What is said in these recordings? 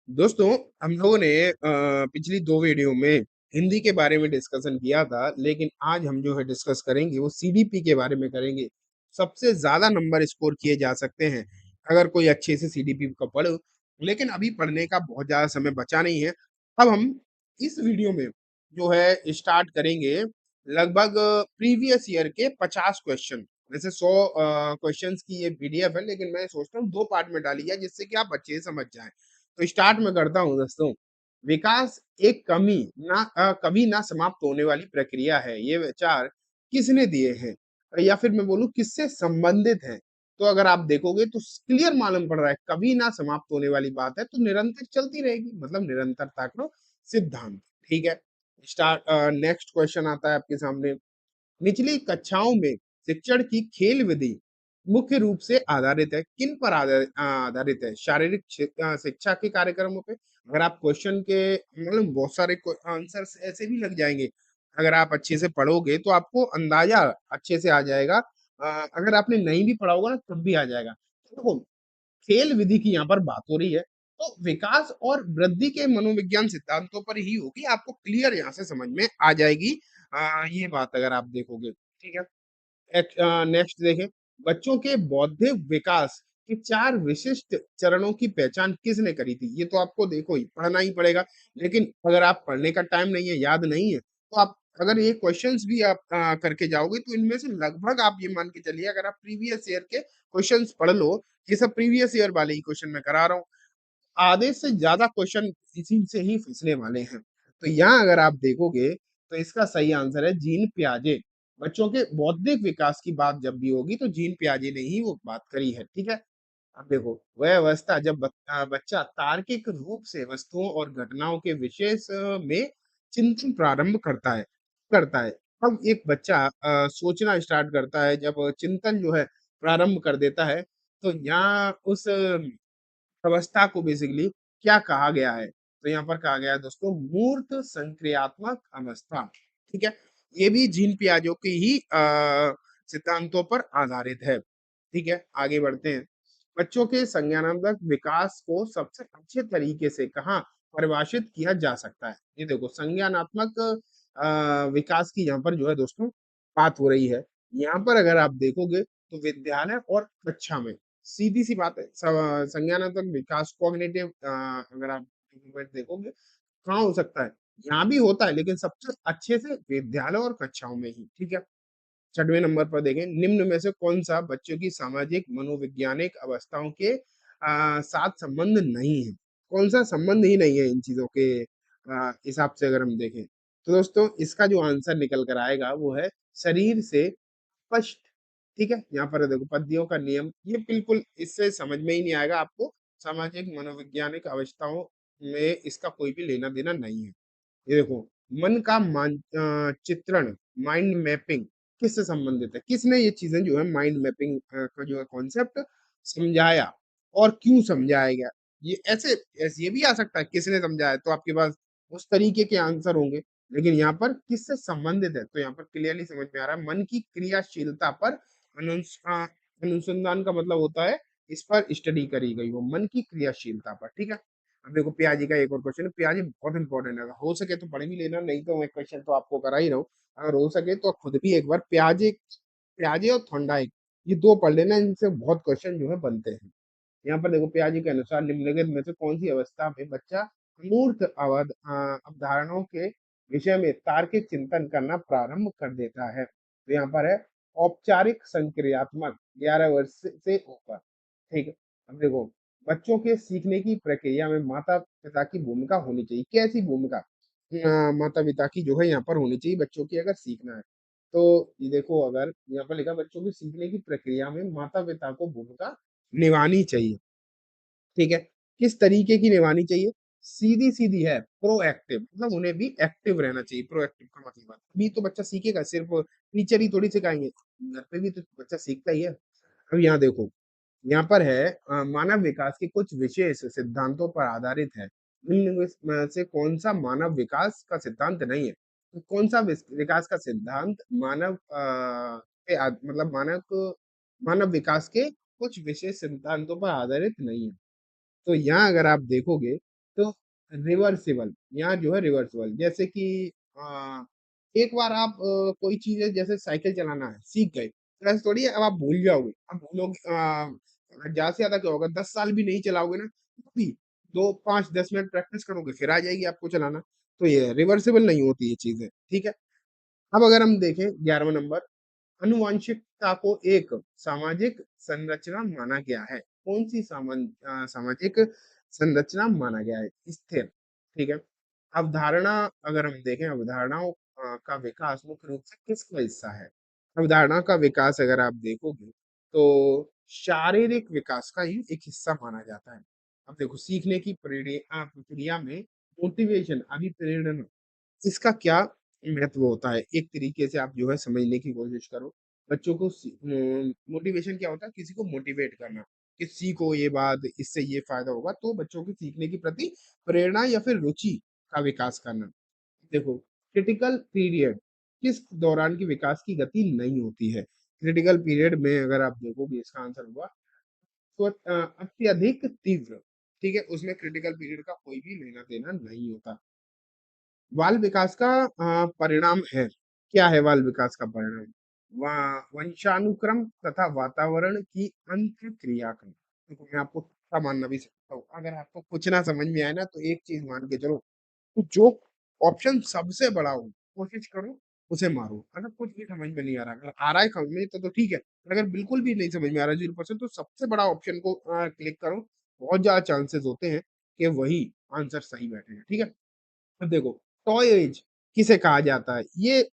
दोस्तों, हम लोगों ने पिछली 2 वीडियो में हिंदी के बारे में डिस्कशन किया था, लेकिन आज हम जो है डिस्कस करेंगे वो सीडीपी के बारे में करेंगे। सबसे ज़्यादा नंबर स्कोर किए जा सकते हैं, अगर कोई अच्छे से सीडीपी को पढ़ो, लेकिन अभी पढ़ने का बहुत ज़्यादा समय बचा नहीं है। अब हम इस वीडियो में जो है स्टार्ट करेंगे लगभग प्रीवियस ईयर के 50 क्वेश्चन। वैसे 100 क्वेश्चंस की ये पीडीएफ है, लेकिन मैं सोचता हूँ 2 पार्ट में डाली जाए जिससे कि आप अच्छे से समझ जाएँ। तो स्टार्ट में करता हूँ दोस्तों। विकास एक कभी ना समाप्त होने वाली प्रक्रिया है। ये विचार किसने दिए हैं? या फिर मैं बोलूँ किससे संबंधित हैं? तो अगर आप देखोगे तो क्लियर मालूम पड़ रहा है, कभी ना समाप्त होने वाली बात है तो निरंतर चलती रहेगी, मतलब निरंतरता का सिद्धांत। ठीक है? नेक्स्ट क्वेश्चन आता है आपके सामने। निचली कक्षाओं में शिक्षण की खेल विधि मुख्य रूप से आधारित है, किन पर आधारित है? शारीरिक शिक्षा के कार्यक्रमों पे। अगर आप क्वेश्चन के मतलब बहुत सारे आंसर्स ऐसे भी लग जाएंगे, अगर आप अच्छे से पढ़ोगे तो आपको अंदाजा अच्छे से आ जाएगा। अगर आपने नहीं भी पढ़ा होगा ना तब भी आ जाएगा। तो देखो, खेल विधि की यहाँ पर बात हो रही है, तो विकास और वृद्धि के मनोविज्ञान सिद्धांतों पर ही होगी, आपको क्लियर यहाँ से समझ में आ जाएगी। ये बात अगर आप देखोगे, ठीक है। नेक्स्ट देखें, बच्चों के बौद्धिक विकास के 4 विशिष्ट चरणों की पहचान किसने करी थी? ये तो आपको देखो ही पढ़ना ही पड़ेगा, लेकिन अगर आप पढ़ने का टाइम नहीं है, याद नहीं है, तो आप अगर ये क्वेश्चंस भी आप करके जाओगे तो इनमें से लगभग आप ये मान के चलिए, अगर आप प्रीवियस ईयर के क्वेश्चंस पढ़ लो, ये सब प्रीवियस ईयर वाले ही क्वेश्चन मैं करा रहा हूँ, आधे से ज्यादा क्वेश्चन इसी से ही फंसने वाले हैं। तो यहाँ अगर आप देखोगे तो इसका सही आंसर है जीन पियाजे। बच्चों के बौद्धिक विकास की बात जब भी होगी तो जीन पियाजे ने ही वो बात करी है, ठीक है। अब देखो, वह अवस्था जब बच्चा तार्किक रूप से वस्तुओं और घटनाओं के विशेष में चिंतन प्रारंभ करता है। अब एक बच्चा सोचना स्टार्ट करता है, जब चिंतन जो है प्रारंभ कर देता है, तो यहाँ उस अवस्था को बेसिकली क्या कहा गया है? तो यहाँ पर कहा गया है दोस्तों मूर्त संक्रियात्मक अवस्था। ठीक है? ये भी जीन पियाजो की ही सिद्धांतों पर आधारित है। ठीक है? आगे बढ़ते हैं। बच्चों के संज्ञानात्मक विकास को सबसे अच्छे तरीके से कहाँ परिभाषित किया जा सकता है? ये देखो, संज्ञानात्मक विकास की यहाँ पर जो है दोस्तों बात हो रही है। यहाँ पर अगर आप देखोगे तो विद्यालय और कक्षा में सीधी सी बात है, संज्ञानात्मक विकास कॉग्निटिव अगर आप improvement देखोगे कहाँ हो सकता है, यहाँ भी होता है, लेकिन सबसे अच्छे से विद्यालय और कक्षाओं में ही। ठीक है। 6वें नंबर पर देखें, निम्न में से कौन सा बच्चों की सामाजिक मनोवैज्ञानिक अवस्थाओं के साथ संबंध नहीं है? कौन सा संबंध ही नहीं है इन चीजों के हिसाब से अगर हम देखें, तो दोस्तों इसका जो आंसर निकल कर आएगा वो है शरीर से स्पष्ट। ठीक है, यहाँ पर देखो पद्यों का नियम, ये बिल्कुल इससे समझ में ही नहीं आएगा आपको। सामाजिक मनोवैज्ञानिक अवस्थाओं में इसका कोई भी लेना देना नहीं है। ये देखो, मन का चित्रण, माइंड मैपिंग किससे संबंधित है? किसने ये चीजें जो है माइंड मैपिंग का जो है कॉन्सेप्ट समझाया और क्यों समझाया गया? ये ऐसे ये भी आ सकता है किसने समझाया, तो आपके पास उस तरीके के आंसर होंगे, लेकिन यहाँ पर किससे संबंधित है तो यहाँ पर क्लियरली समझ में आ रहा है मन की क्रियाशीलता पर अनुसंधान का मतलब होता है इस पर स्टडी करी गई हो, मन की क्रियाशीलता पर। ठीक है। अब देखो, प्याजी का एक और क्वेश्चन है। प्याजी बहुत इंपॉर्टेंट है, हो सके तो पढ़ भी लेना, नहीं तो मैं क्वेश्चन तो आपको करा ही रहा हूँ। अगर हो सके तो खुद भी एक बार प्याजे प्याजे और थोंडाई ये दो पढ़ लेना, इनसे बहुत क्वेश्चन जो है बनते हैं। यहाँ पर देखो, प्याजी के अनुसार निम्नलिखित में से कौन सी अवस्था में बच्चा अमूर्त अवधारणाओं के विषय में तार्किक चिंतन करना प्रारंभ कर देता है? तो यहाँ पर है औपचारिक संक्रियात्मक, 11 वर्ष से ऊपर। ठीक है। अब देखो, बच्चों के सीखने की प्रक्रिया में माता पिता की भूमिका होनी चाहिए। कैसी भूमिका? माता पिता की जो है यहाँ पर होनी चाहिए बच्चों की अगर सीखना है। तो ये देखो, अगर यहाँ पर लिखा बच्चों की सीखने की प्रक्रिया में माता पिता को भूमिका निभानी चाहिए। ठीक है। किस तरीके की निभानी चाहिए? सीधी सीधी है, प्रोएक्टिव, मतलब उन्हें भी एक्टिव रहना चाहिए। प्रोएक्टिव का मतलब है अभी तो बच्चा सीखेगा, सिर्फ टीचर ही थोड़ी सिखाएंगे, घर पे भी तो बच्चा सीखता ही है। अब यहाँ देखो, यहाँ पर है मानव विकास के कुछ विशेष सिद्धांतों पर आधारित है, इनमें से कौन सा मानव विकास का सिद्धांत नहीं है? तो कौन सा विकास का सिद्धांत मानव मतलब मानव विकास के कुछ विशेष सिद्धांतों पर आधारित नहीं है? तो यहाँ अगर आप देखोगे तो रिवर्सिबल, यहाँ जो है रिवर्सिबल, जैसे कि अ, एक बार आप कोई चीज़ है जैसे साइकिल चलाना है, सीख गए, तो ऐसा थोड़ी है अब आप भूल जाओगे। अब भूलोगे ज़्यादा से ज़्यादा क्या होगा, 10 साल भी नहीं चलाओगे ना, तो भी 2, 5, 10 मिनट प्रैक्टिस करोगे, फिर आ जाएगी आपको चलाना। तो ये रिवर्सिबल नहीं होती ये चीज़ें, ठीक है? अब अगर हम देखें 11वां नंबर, आनुवांशिकता को एक सामाजिक संरचना माना गया है। कौन सी सामाजिक संरचना माना गया है? स्थिर, ठीक है। अवधारणा, अगर हम देखें अवधारणाओं का विकास मुख्य रूप से किसका हिस्सा है? अवधारणा का विकास अगर आप देखोगे तो शारीरिक विकास का ही एक हिस्सा माना जाता है। अब देखो सीखने की प्रक्रिया में मोटिवेशन अभिप्रेरण, इसका क्या महत्व होता है? एक तरीके से आप जो है समझने की कोशिश करो। बच्चों को मोटिवेशन क्या होता है? किसी को मोटिवेट करना, कि सीखो ये बात, इससे ये फ़ायदा होगा, तो बच्चों की सीखने के प्रति प्रेरणा या फिर रुचि का विकास करना। देखो, क्रिटिकल पीरियड किस दौरान की विकास की गति नहीं होती है? क्रिटिकल पीरियड में अगर आप देखोगे इसका आंसर होगा तो अत्यधिक तीव्र, ठीक है? उसमें क्रिटिकल पीरियड का कोई भी लेना-देना नहीं होता। बाल विकास का परिणाम है। क्या है बाल विकास का परिणाम? वंशानुक्रम तथा वातावरण की अंतःक्रिया का। देखो मैं आपको तुक्का मारना भी सकता हूँ। अगर आपको कुछ ना समझ में आए ना तो एक चीज़ मान के चलो, तो जो ऑप्शन सबसे बड़ा हो, कोशिश करो उसे मारो। अगर कुछ भी समझ में नहीं आ रहा, अगर आ रहा है समझ में तो ठीक है। अगर बिल्कुल भी नहीं समझ में आ रहा 0% तो सबसे बड़ा ऑप्शन को क्लिक करो। बहुत ज़्यादा चांसेस होते हैं कि वही आंसर सही बैठेगा। ठीक है? अब देखो, टॉय एज किसे कहा जाता है? ये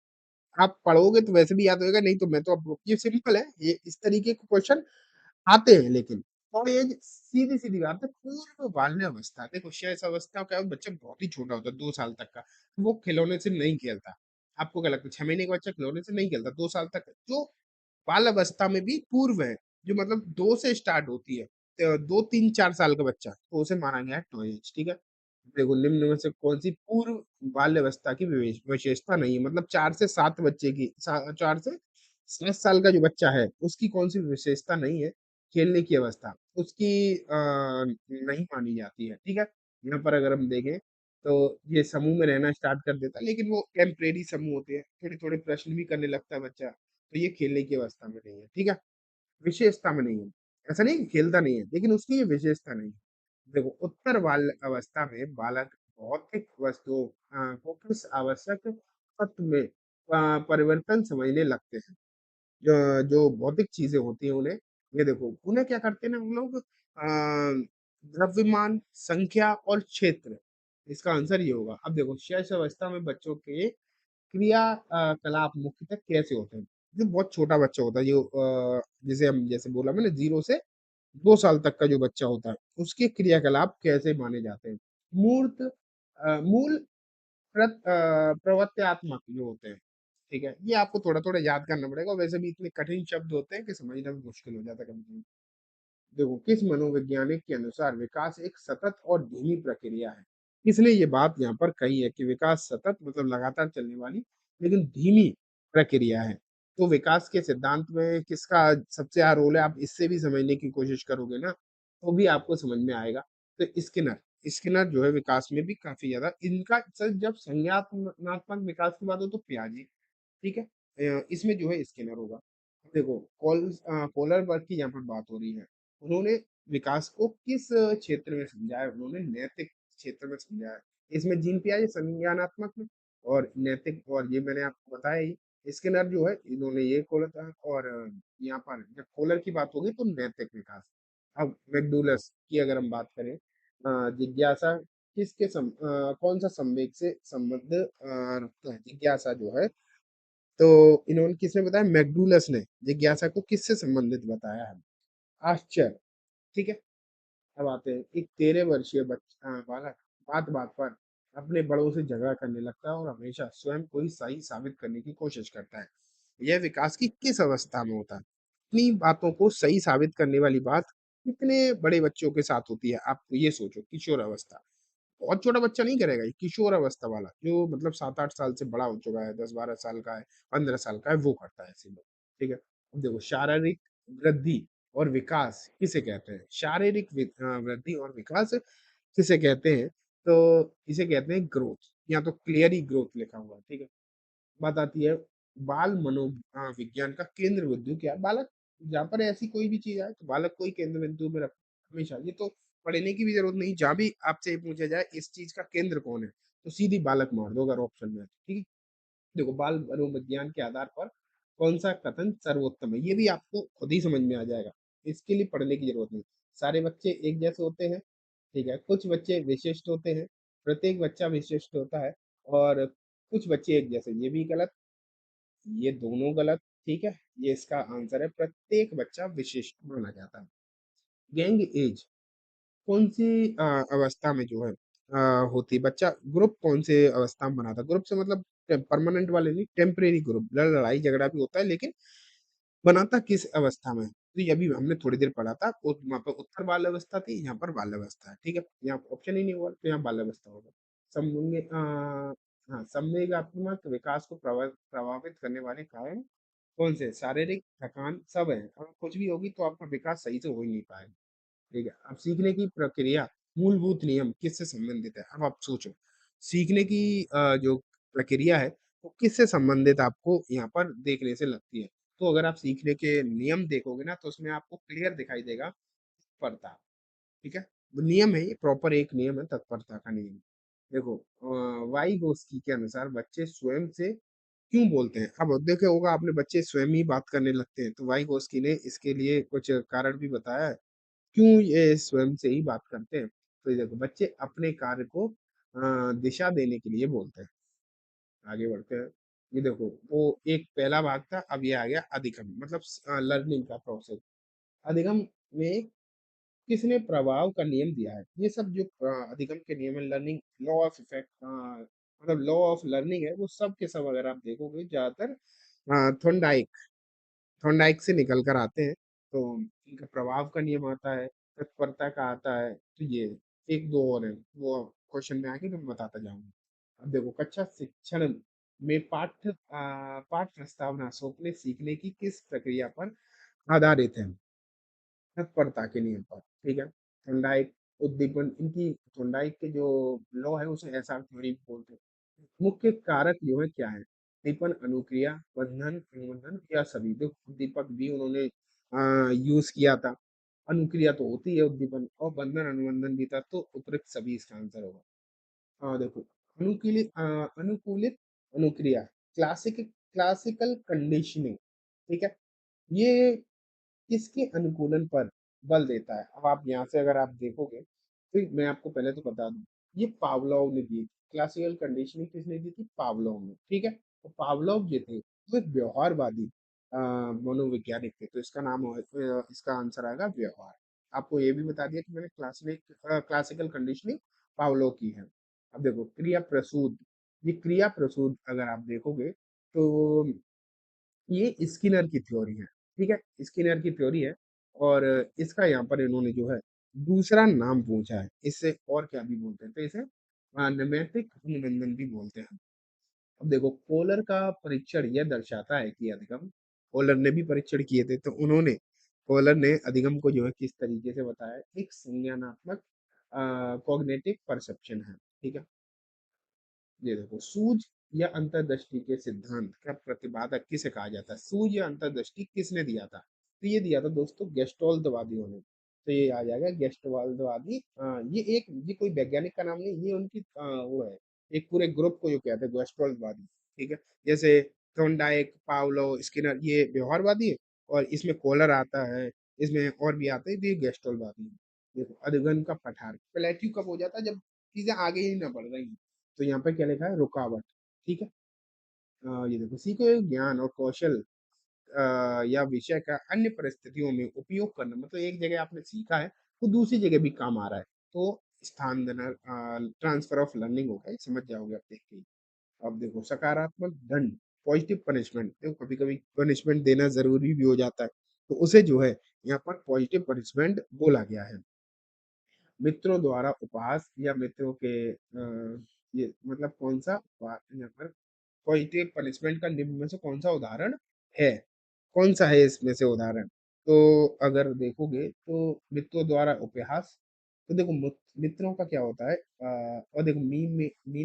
आप पढ़ोगे तो वैसे भी याद होएगा, नहीं तो मैं तो अब ये सिंपल है, ये इस तरीके के क्वेश्चन आते हैं लेकिन। टॉय एज सीधी-सीधी बात है, पूर्व बाल्यावस्था। देखो शेष अवस्था क्या है, बच्चा बहुत ही छोटा होता है, 2 साल तक का, वो खिलौने से नहीं खेलता। आपको क्या लगता है 6 महीने का बच्चा खिलौने से नहीं खेलता, 2 साल तक जो बाल अवस्था में भी पूर्व है, जो मतलब 2 से स्टार्ट होती है। 2, 3, 4 साल का बच्चा, तो उसे माना गया है टॉय एज, ठीक है? देखो निम्न में से कौन-सी पूर्व बाल्य अवस्था की विशेषता नहीं है, मतलब 4 से 7 बच्चे की 4 से 7 साल का जो बच्चा है, उसकी कौन-सी विशेषता नहीं है, खेलने की अवस्था, उसकी नहीं मानी जाती है, ठीक है? यहाँ पर अगर हम देखें, तो ये समूह में रहना स्टार्ट कर देता है, लेकिन वो टेम्परेरी समूह होते हैं, थोड़े-थोड़े प्रश्न भी करने लगता है बच्चा, तो ये खेलने की अवस्था में नहीं है, ठीक है? विशेषता में नहीं है। ऐसा नहीं है कि खेलता नहीं है, लेकिन उसकी ये विशेषता नहीं है। देखो उत्तर बाल अवस्था में बालक भौतिक वस्तुओं को किस आवश्यक तत्व में परिवर्तन समझने लगते हैं। जो भौतिक चीजें होती हैं उन्हें, ये देखो उन्हें क्या करते हैं ना हम लोग, द्रव्यमान, संख्या और क्षेत्र, इसका आंसर ये होगा। अब देखो शेष अवस्था में बच्चों के क्रिया कलाप मुख्यतः कैसे होते हैं? जो बहुत छोटा बच्चा होता है, जो जिसे हम जैसे बोला मैंने 0 से 2 साल तक का जो बच्चा होता है, उसके क्रियाकलाप कैसे माने जाते हैं? मूल प्रवृत्त्यात्मक जो होते हैं, ठीक है? ये आपको थोड़ा-थोड़ा याद करना पड़ेगा, वैसे भी इतने कठिन शब्द होते हैं कि समझना भी मुश्किल हो जाता है कभी-कभी। देखो किस मनोवैज्ञानिक के अनुसार विकास एक सतत और धीमी प्रक्रिया है? किसने ये बात यहाँ पर कही है कि विकास सतत मतलब लगातार चलने वाली लेकिन धीमी प्रक्रिया है? तो विकास के सिद्धांत में किसका सबसे ज़्यादा रोल है? आप इससे भी समझने की कोशिश करोगे ना, तो भी आपको समझ में आएगा। तो स्किनर, स्किनर जो है विकास में भी काफ़ी ज़्यादा इनका सर जब संज्ञानात्मक विकास की बात हो तो पियाजे, ठीक है? इसमें जो है स्किनर होगा। देखो कोलर वर्ग की यहाँ पर बात हो रही है। उन्होंने विकास को किस क्षेत्र में समझा है? उन्होंने नैतिक क्षेत्र में समझा है। इसमें जीन पियाजे संज्ञानात्मक में और नैतिक, और ये मैंने आपको बताया ही। स्किनर जो है इन्होंने ये खोला था, और यहाँ पर जब कोलर की बात होगी तो नैतिक विकास। अब मैकडूगल्स की अगर हम बात करें, जिज्ञासा कौन सा संवेग से संबंध रखता है? जिज्ञासा जो है, तो इन्होंने किसने बताया? मैकडूगल्स ने जिज्ञासा को किससे संबंधित बताया है? आश्चर्य, ठीक है? अब आते हैं, एक 13 वर्षीय बालक बात-बात पर अपने बड़ों से झगड़ा करने लगता है और हमेशा स्वयं को ही सही साबित करने की कोशिश करता है। यह विकास की किस अवस्था में होता है? अपनी बातों को सही साबित करने वाली बात कितने बड़े बच्चों के साथ होती है? आप ये सोचो, किशोर अवस्था। बहुत छोटा बच्चा नहीं करेगा ये, किशोर अवस्था वाला जो मतलब 7-8 साल से बड़ा हो चुका है, 10-12 साल का है, 15 साल का है, वो करता है ऐसे लोग, ठीक है? अब देखो शारीरिक वृद्धि और विकास किसे कहते हैं? शारीरिक वृद्धि और विकास किसे कहते हैं? तो इसे कहते हैं ग्रोथ, या तो क्लियरली ग्रोथ लिखा हुआ है, ठीक है। बात आती है बाल विज्ञान का केंद्र बिंदु क्या है। बालक, जहाँ पर ऐसी कोई भी चीज आए तो बालक को ही केंद्र बिंदु में रखो हमेशा। ये तो पढ़ने की भी जरूरत नहीं, जहाँ भी आपसे ये पूछा जाए इस चीज का केंद्र कौन है, तो सीधी बालक मार दो अगर ऑप्शन में है तो, ठीक है। देखो, बाल मनोविज्ञान के आधार पर कौन सा कथन सर्वोत्तम है, ये भी आपको खुद ही समझ में आ जाएगा, इसके लिए पढ़ने की जरूरत नहीं। सारे बच्चे एक जैसे होते हैं, ठीक है, कुछ बच्चे विशिष्ट होते हैं, प्रत्येक बच्चा विशिष्ट होता है, और कुछ बच्चे एक जैसे, ये भी गलत, ये दोनों गलत, ठीक है। ये इसका आंसर है, प्रत्येक बच्चा विशिष्ट माना जाता है। गैंग एज कौन सी अवस्था में जो है होती है, बच्चा ग्रुप कौन से अवस्था में बनाता है। ग्रुप से मतलब परमानेंट वाले नहीं, टेम्परेरी ग्रुप, लड़ाई झगड़ा भी होता है लेकिन बनाता किस अवस्था में, तो ये अभी हमने थोड़ी देर पढ़ा था, वहाँ पर उत्तर बाल अवस्था थी, यहाँ पर बाल अवस्था है, ठीक है। यहाँ ऑप्शन ही नहीं हुआ तो यहाँ बाल अवस्था होगा। समझेंगे हाँ, संवेगात्मक विकास को प्रभावित करने वाले कारण कौन से, शारीरिक थकान सब है, अगर कुछ भी होगी तो आपका विकास सही से हो ही नहीं पाएगा, ठीक है। अब सीखने की प्रक्रिया, मूलभूत नियम किससे संबंधित है, अब आप सोचो, सीखने की जो प्रक्रिया है वो किससे संबंधित आपको यहाँ पर देखने से लगती है। तो अगर आप सीखने के नियम देखोगे ना तो उसमें आपको क्लियर दिखाई देगा तत्परता, ठीक है। वो नियम है, ये प्रॉपर एक नियम है तत्परता का नियम। देखो, वाइगोस्की के अनुसार बच्चे स्वयं से क्यों बोलते हैं। अब देखे होगा आपने, बच्चे स्वयं ही बात करने लगते हैं, तो वाइगोस्की ने इसके लिए कुछ कारण भी बताया है क्यों ये स्वयं से ही बात करते हैं। तो ये देखो, बच्चे अपने कार्य को दिशा देने के लिए बोलते हैं। आगे बढ़ते हैं। ये देखो, वो एक पहला भाग था, अब ये आ गया अधिगम, मतलब लर्निंग का प्रोसेस। अधिगम में किसने प्रभाव का नियम दिया है, ये सब जो अधिगम के नियम है, लर्निंग लॉ ऑफ इफेक्ट, मतलब लॉ ऑफ लर्निंग है, वो सब के सब अगर आप देखोगे ज्यादातर थॉर्नडाइक थॉर्नडाइक से निकल कर आते हैं। तो इनका प्रभाव का नियम आता है, तत्परता का आता है, तो ये एक दो और है, वो क्वेश्चन में आके मैं बताता जाऊंगा। अब देखो, कक्षा शिक्षण में पाठ प्रस्तावना सौंपने सीखने की किस प्रक्रिया पर आधारित है, तत्परता के नियम पर, ठीक है। थॉर्नडाइक उद्दीपन, इनकी थॉर्नडाइक के जो लॉ है उसे एसआर थ्योरी बोलते हैं। मुख्य कारक जो है क्या है, दीपन, अनुक्रिया, बंधन, अनुबंधन या सभी। तो दीपक भी उन्होंने यूज किया था, अनुक्रिया तो होती है उद्दीपन, और बंधन अनुबंधन भी था, तो उपयुक्त सभी इसका आंसर होगा। देखो, अनुकूलित अनुक्रिया, क्लासिकल कंडीशनिंग, ठीक है, ये किसके अनुकूलन पर बल देता है। अब आप यहाँ से अगर आप देखोगे, तो मैं आपको पहले तो बता दूं, ये पावलोव ने दी थी। क्लासिकल कंडीशनिंग किसने दी थी, पावलोव ने, ठीक है। तो पावलोव जो थे वो एक व्यवहारवादी मनोवैज्ञानिक थे, तो इसका नाम इसका आंसर आएगा व्यवहार। आपको ये भी बता दिया कि मैंने क्लासिकल कंडीशनिंग पावलोव की है। अब देखो, क्रिया प्रसूद, ये क्रिया प्रसूद अगर आप देखोगे तो ये स्किनर की थ्योरी है, ठीक है, स्किनर की थ्योरी है। और इसका यहाँ पर इन्होंने जो है दूसरा नाम पूछा है, इससे और क्या भी बोलते हैं, तो इसे नैमित्तिक अनुबंधन भी बोलते हैं। अब देखो, कोलर का परीक्षण यह दर्शाता है कि अधिगम, कोलर ने भी परीक्षण किए थे, तो उन्होंने, कोलर ने अधिगम को जो है किस तरीके से बताया, एक संज्ञानात्मक कॉग्निटिव परसेप्शन है, ठीक है। ये देखो, सूझ या अंतर्दृष्टि के सिद्धांत का प्रतिपादक किसे कहा जाता है, सूझ या अंतर्दृष्टि किसने दिया था, तो ये दिया था दोस्तों गेस्टोल्दवादियों ने। तो ये आ जाएगा गेस्टोल्दवादी। ये कोई वैज्ञानिक का नाम नहीं, ये उनकी वो है, एक पूरे ग्रुप को जो कहते हैं गेस्टोल्दवादी, ठीक है। जैसे थॉर्नडाइक, पावलो, स्किनर, ये व्यवहारवादी है, और इसमें कोलर आता है, इसमें और भी आते हैं, तो ये गेस्टोल्दवादी है। देखो, अधिगम का पठार प्लेट्यू कब हो जाता है, जब चीजें आगे ही ना बढ़ रही हैं। तो यहाँ पे क्या लिखा है, रुकावट, ठीक है। ये देखो, सीखे हुए ज्ञान और कौशल या विषय का अन्य परिस्थितियों में उपयोग करना, मतलब एक जगह आपने सीखा है तो दूसरी जगह भी काम आ रहा है, तो स्थानांतरण, ट्रांसफर ऑफ लर्निंग होगा, ये समझ जाओगे आप देख के ही। अब देखो, सकारात्मक दंड, पॉजिटिव पनिशमेंट, देखो कभी कभी पनिशमेंट देना जरूरी भी हो जाता है, तो उसे जो है यहाँ पर पॉजिटिव पनिशमेंट बोला गया है। मित्रों द्वारा उपहास या मित्रों के ये मतलब कौन सा यहाँ पर पॉजिटिव पनिशमेंट का निम्न में से कौन सा उदाहरण है, कौन सा है इसमें से उदाहरण। तो अगर देखोगे तो मित्रों द्वारा उपहास, तो देखो मित्रों का क्या होता है, और देखो मीन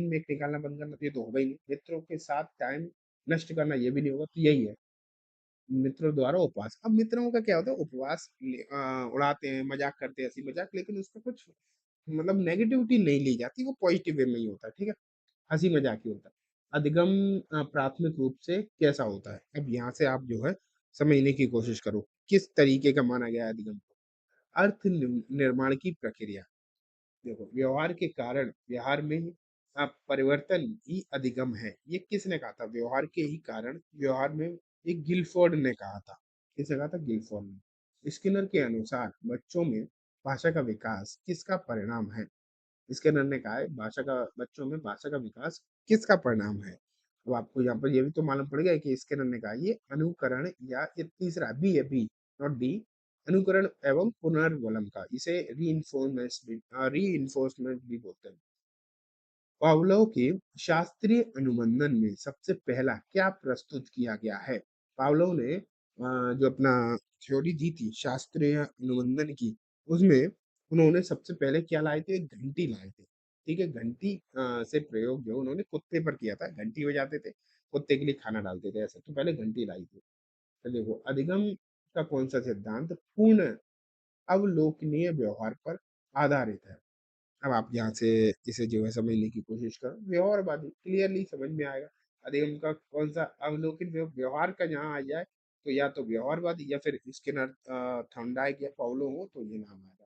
में निकालना बंद करना तो ये तो होगा ही नहीं, मित्रों के साथ टाइम नष्ट करना ये भी नहीं होगा, तो यही है मित्रों द्वारा उपवास। अब मित्रों का क्या होता है, उपवास उड़ाते हैं, मजाक करते हैं, हंसी मजाक, लेकिन उसका कुछ मतलब नेगेटिविटी नहीं ली जाती, वो पॉजिटिव वे में ही होता है, ठीक है, हंसी मजाक ही होता है। अधिगम प्राथमिक रूप से कैसा होता है, अब यहाँ से आप जो है समझने की कोशिश करो किस तरीके का माना गया है अधिगम को। अर्थ निर्माण की प्रक्रिया, देखो व्यवहार के कारण व्यवहार में ही परिवर्तन ही अधिगम है, ये किसने कहा था, व्यवहार के ही कारण व्यवहार में, ये गिलफोर्ड ने कहा था। किसने कहा था, गिलफोर्ड ने। स्किनर के अनुसार बच्चों में भाषा का विकास किसका परिणाम है, स्किनर ने कहा है भाषा का, बच्चों में भाषा का विकास किसका परिणाम है। अब आपको यहाँ पर ये भी तो मालूम पड़ गया कि स्किनर ने कहा ये अनुकरण, या ये तीसरा बी है, बी नॉट डी, अनुकरण एवं पुनर्वलन का, इसे री भी बोलते हैं। पावलोव के शास्त्रीय अनुबंधन में सबसे पहला क्या प्रस्तुत किया गया है। पावलोव ने जो अपना थ्योरी दी थी शास्त्रीय अनुबंधन की, उसमें उन्होंने सबसे पहले क्या लाए थे, एक घंटी लाए थे। ठीक है, घंटी से प्रयोग जो उन्होंने कुत्ते पर किया था, घंटी बजाते थे, कुत्ते के लिए खाना डालते थे, ऐसा तो पहले घंटी लाई थी। तो देखो अधिगम का कौन सा सिद्धांत पूर्ण अवलोकनीय व्यवहार पर आधारित है। अब आप यहाँ से इसे जो है समझने की कोशिश करो, व्यवहारवादी क्लियरली समझ में आएगा। अधिगम का कौन सा अवलोकन व्यवहार का जहाँ आ जाए, तो या तो व्यवहारवादी या फिर स्किनर, थॉर्नडाइक या पाउलो हो तो ये नाम आएगा।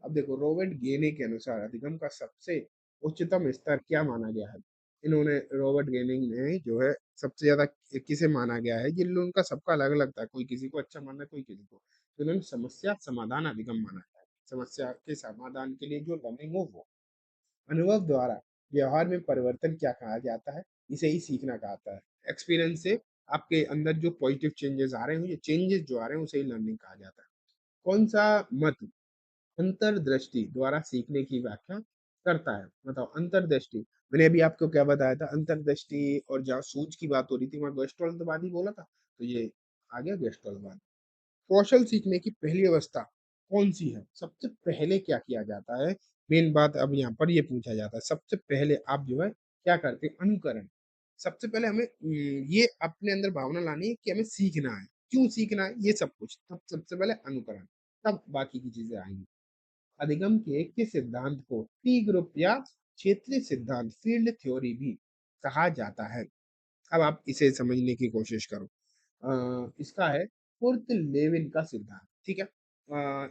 अब देखो रॉबर्ट गेने के अनुसार अधिगम का सबसे उच्चतम स्तर क्या माना गया है। इन्होंने रॉबर्ट गेनिंग ने जो है सबसे ज्यादा किसे माना गया है, जिन लोगों का सबका अलग अलग था, कोई किसी को अच्छा माना कोई किसी को, तो इन्होंने समस्या समाधान अधिगम माना है। समस्या के समाधान के लिए जो लर्निंग हो वो अनुभव द्वारा व्यवहार में परिवर्तन क्या कहा जाता है, इसे ही सीखना कहता है। एक्सपीरियंस से आपके अंदर जो पॉजिटिव चेंजेस आ रहे हैं, ये चेंजेस जो आ रहे हैं उसे ही लर्निंग कहा जाता है। कौन सा मत अंतर्दृष्टि द्वारा सीखने की व्याख्या करता है, बताओ अंतर्दृष्टि। मैंने अभी आपको क्या बताया था, अंतर्दृष्टि और जहाँ सूझ की बात हो रही थी वहां गेस्टोल्टवाद ही बोला था, तो ये आ गया गेस्टोल्टवाद। कौशल सीखने की पहली अवस्था कौन सी है, सबसे पहले क्या किया जाता है, मेन बात अब यहाँ पर ये पूछा जाता है, सबसे पहले आप जो है क्या करते हैं, अनुकरण। सबसे पहले हमें ये अपने अंदर भावना लानी है कि हमें सीखना है, क्यों सीखना है ये सब कुछ, तब सबसे पहले अनुकरण, तब बाकी की चीजें आएंगी। अधिगम के किस सिद्धांत को टी ग्रुप या क्षेत्रीय सिद्धांत फील्ड थ्योरी भी कहा जाता है। अब आप इसे समझने की कोशिश करो। इसका है कुर्त लेविन का सिद्धांत, ठीक है।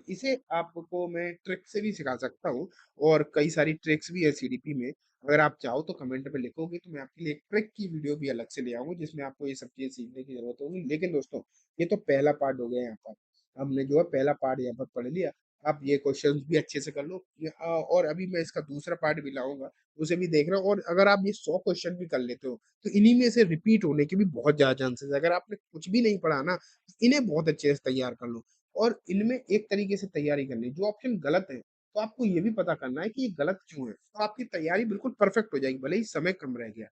इसे आपको मैं ट्रिक से भी सिखा सकता हूँ, और कई सारी ट्रिक्स भी है सीडीपी में। अगर आप चाहो तो कमेंट में लिखोगे तो मैं आपके लिए एक ट्रिक की वीडियो भी अलग से ले आऊंगा, जिसमें आपको ये सब चीजें सीखने की जरूरत होगी। लेकिन दोस्तों ये तो पहला पार्ट हो गया, यहाँ पर हमने जो है पहला पार्ट यहाँ पर पढ़ लिया। आप ये क्वेश्चंस भी अच्छे से कर लो, और अभी मैं इसका दूसरा पार्ट भी लाऊंगा, उसे भी देख रहा हूँ। और अगर आप ये 100 क्वेश्चन भी कर लेते हो तो इन्हीं में से रिपीट होने के भी बहुत ज्यादा चांसेस है। अगर आपने कुछ भी नहीं पढ़ा ना, इन्हें बहुत अच्छे से तैयार कर लो, और इनमें एक तरीके से तैयारी करनी, जो ऑप्शन गलत है तो आपको ये भी पता करना है कि ये गलत क्यों है, तो आपकी तैयारी बिल्कुल परफेक्ट हो जाएगी, भले ही समय कम रह गया।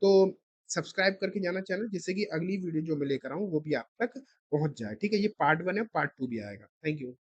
तो सब्सक्राइब करके जाना चैनल, जिससे कि अगली वीडियो जो मैं लेकर आऊँ वो भी आप तक पहुंच जाए, ठीक है। ये पार्ट 1 है, पार्ट 2 भी आएगा। Thank you.